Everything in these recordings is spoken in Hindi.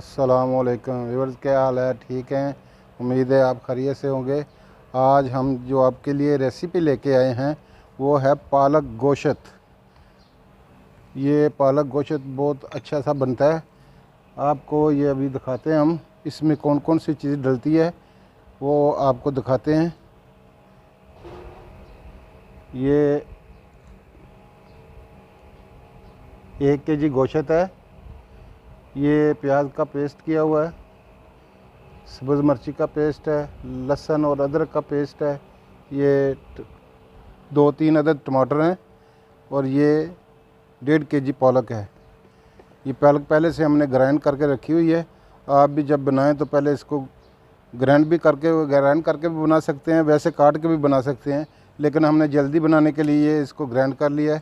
अस्सलामुअलैकुम व्यूअर्स, क्या हाल है? ठीक हैं, उम्मीद है आप खैरियत से होंगे। आज हम जो आपके लिए रेसिपी लेके आए हैं वो है पालक गोश्त। ये पालक गोश्त बहुत अच्छा सा बनता है। आपको ये अभी दिखाते हैं हम इसमें कौन कौन सी चीज़ डलती है, वो आपको दिखाते हैं। ये 1 केजी गोश्त है। ये प्याज का पेस्ट किया हुआ है, सब्ज़ मिर्ची का पेस्ट है, लहसुन और अदरक का पेस्ट है। ये 2-3 अदद टमाटर हैं और ये 1.5 केजी पालक है। ये पालक पहले से हमने ग्राइंड करके रखी हुई है। आप भी जब बनाएं तो पहले इसको ग्राइंड करके भी बना सकते हैं, वैसे काट के भी बना सकते हैं, लेकिन हमने जल्दी बनाने के लिए इसको ग्राइंड कर लिया है।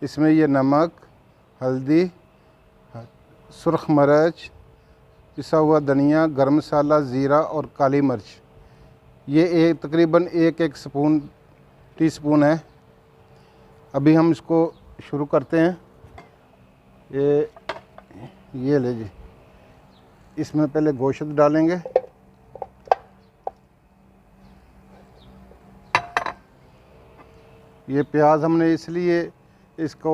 इसमें ये नमक, हल्दी, सुरख मिर्च, पिसा हुआ धनिया, गरम मसाला, ज़ीरा और काली मिर्च, ये तकरीबन एक टीस्पून है। अभी हम इसको शुरू करते हैं। ये ले जी, इसमें पहले गोश्त डालेंगे। ये प्याज हमने इसलिए इसको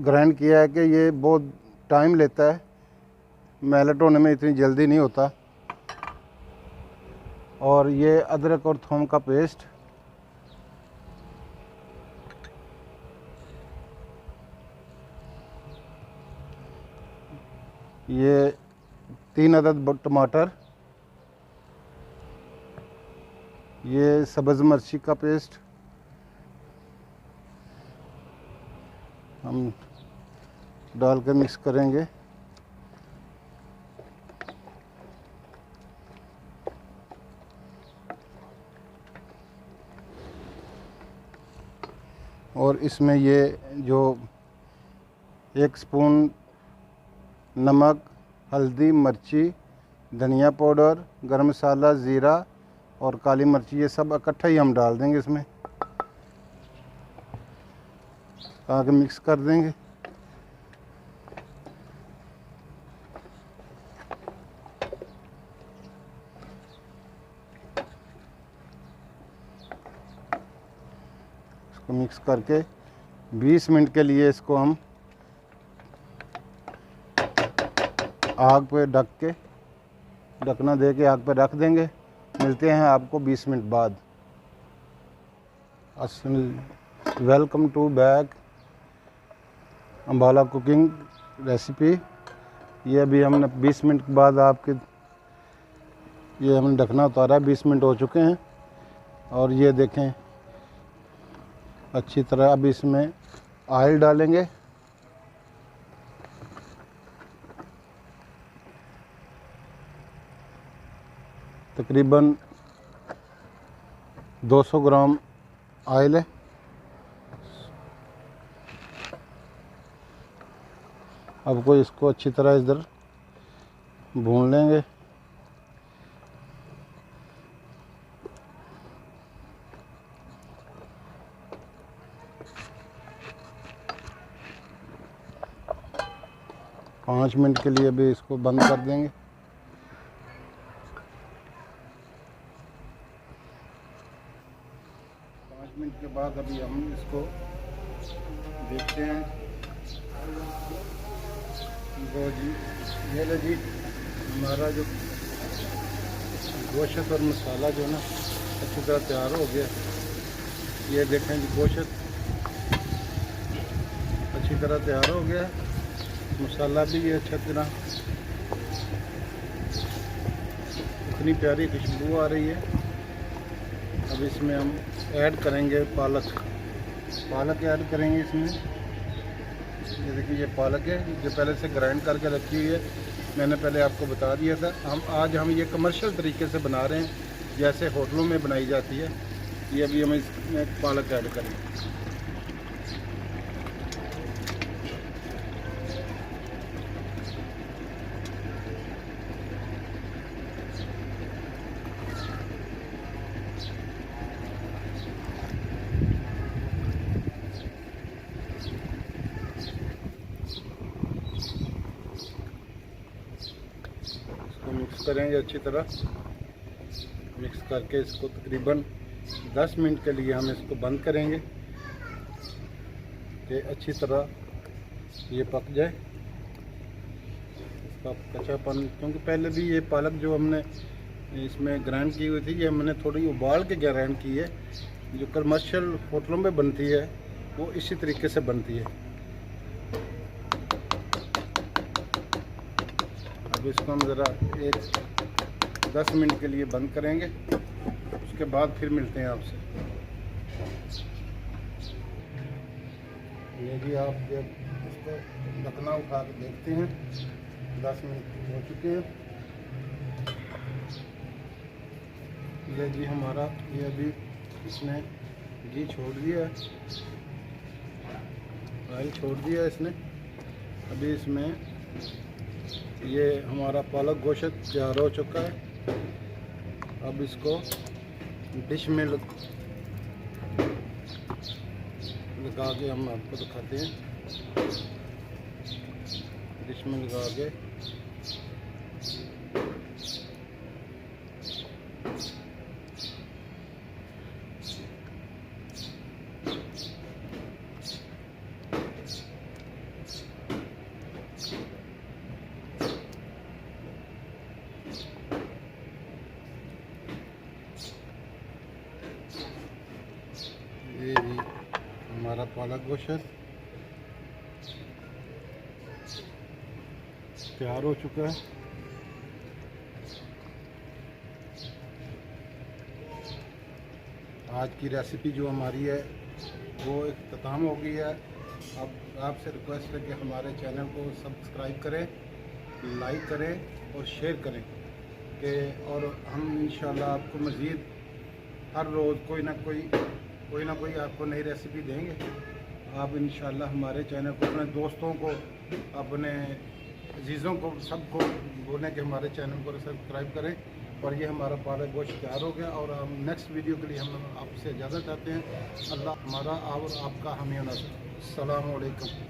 ग्राइंड किया है कि ये बहुत टाइम लेता है, मेल्ट होने में इतनी जल्दी नहीं होता। और ये अदरक और थूम का पेस्ट, ये 3 अदद टमाटर, ये सब्ज़ मिर्ची का पेस्ट हम डाल कर मिक्स करेंगे। और इसमें ये जो 1 स्पून नमक, हल्दी, मिर्ची, धनिया पाउडर, गरम मसाला, ज़ीरा और काली मिर्ची, ये सब इकट्ठा ही हम डाल देंगे इसमें, आगे मिक्स कर देंगे। इसको मिक्स करके 20 मिनट के लिए इसको हम आग पे ढकना दे के आग पे रख देंगे। मिलते हैं आपको 20 मिनट बाद। Welcome to back Ambala cooking recipe. ये अभी हमने 20 मिनट के बाद ये हमने ढकना उतारा, 20 मिनट हो चुके हैं। और ये देखें अच्छी तरह। अब इसमें ऑयल डालेंगे, तकरीबन 200 ग्राम ऑयल है। अब को इसको अच्छी तरह इधर भून लेंगे। पाँच मिनट के लिए भी इसको बंद कर देंगे। पाँच मिनट के बाद अभी हम इसको देखते हैं। वो जी, ये लो जी, हमारा जो गोश्त और मसाला जो ना अच्छी तरह तैयार हो गया। ये देखें जी, गोश्त अच्छी तरह तैयार हो गया, मसाला भी ये अच्छी तरह, इतनी प्यारी खुशबू आ रही है। अब इसमें हम ऐड करेंगे पालक ऐड करेंगे इसमें। ये देखिए, ये पालक है जो पहले से ग्राइंड करके रखी हुई है। मैंने पहले आपको बता दिया था। आज हम ये कमर्शियल तरीके से बना रहे हैं, जैसे होटलों में बनाई जाती है। ये अभी हम इसमें पालक ऐड करेंगे। करेंगे अच्छी तरह। मिक्स करके इसको तकरीबन 10 मिनट के लिए हम इसको बंद करेंगे कि अच्छी तरह ये पक जाए। इसका कच्चापन, क्योंकि पहले भी ये पालक जो हमने इसमें ग्राइंड की हुई थी, ये हमने थोड़ी उबाल के ग्राइंड की है। जो कमर्शियल होटलों में बनती है वो इसी तरीके से बनती है। अब इसको हम ज़रा 10 मिनट के लिए बंद करेंगे, उसके बाद फिर मिलते हैं आपसे। ये जी आप जब इसको ढकना उठा के देखते हैं 10 मिनट हो चुके हैं। ये जी हमारा ये अभी इसने घी छोड़ दिया है, ऑयल छोड़ दिया है इसने। अभी इसमें ये हमारा पालक गोश्त तैयार हो चुका है। अब इसको डिश में लगा के हम आपको दिखाते हैं। डिश में लगा के ये भी हमारा पालक गोश्त तैयार हो चुका है। आज की रेसिपी जो हमारी है वो इख्तिताम हो गई है। अब आपसे रिक्वेस्ट है कि हमारे चैनल को सब्सक्राइब करें, लाइक करें और शेयर करें कि और हम इंशाल्लाह आपको मज़ीद हर रोज़ कोई ना कोई आपको नई रेसिपी देंगे। आप इंशाल्लाह हमारे चैनल को अपने दोस्तों को, अपने अजीज़ों को, सबको बोलें कि हमारे चैनल को सब्सक्राइब करें। और ये हमारा पालक गोश्त तैयार हो गया और हम नेक्स्ट वीडियो के लिए हम आपसे इजाज़त चाहते हैं। अल्लाह हमारा और आपका हामी होना। अस्सलामु अलैकुम।